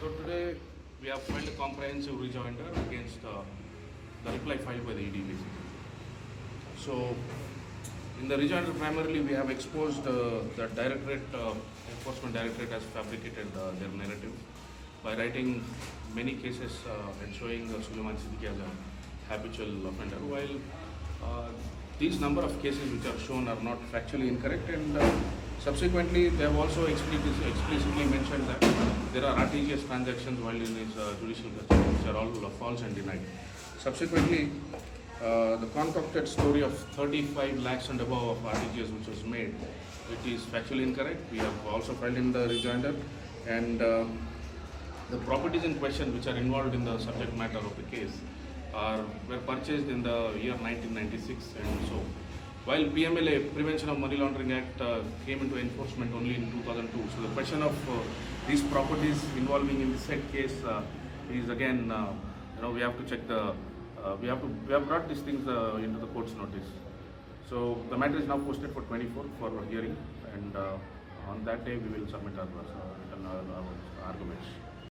So today we have filed a comprehensive rejoinder against the reply filed by the ED basically. So in the rejoinder primarily we have exposed the directorate, enforcement directorate has fabricated their narrative by writing many cases and showing Suleman as a habitual offender, while these number of cases which are shown are not factually incorrect, and subsequently they have also explicitly mentioned that there are RTGS transactions while in his judicial custody which are all false and denied. Subsequently, the concocted story of 35 lakhs and above of RTGS which was made, it is factually incorrect. We have also filed in the rejoinder, and the properties in question which are involved in the subject matter of the case were purchased in the year 1996, and so while PMLA, Prevention of Money Laundering Act, came into enforcement only in 2002. So the question of these properties involving in the said case is again, we have to check the, we have brought these things into the court's notice. So the matter is now posted for 24th for hearing, and on that day we will submit our arguments.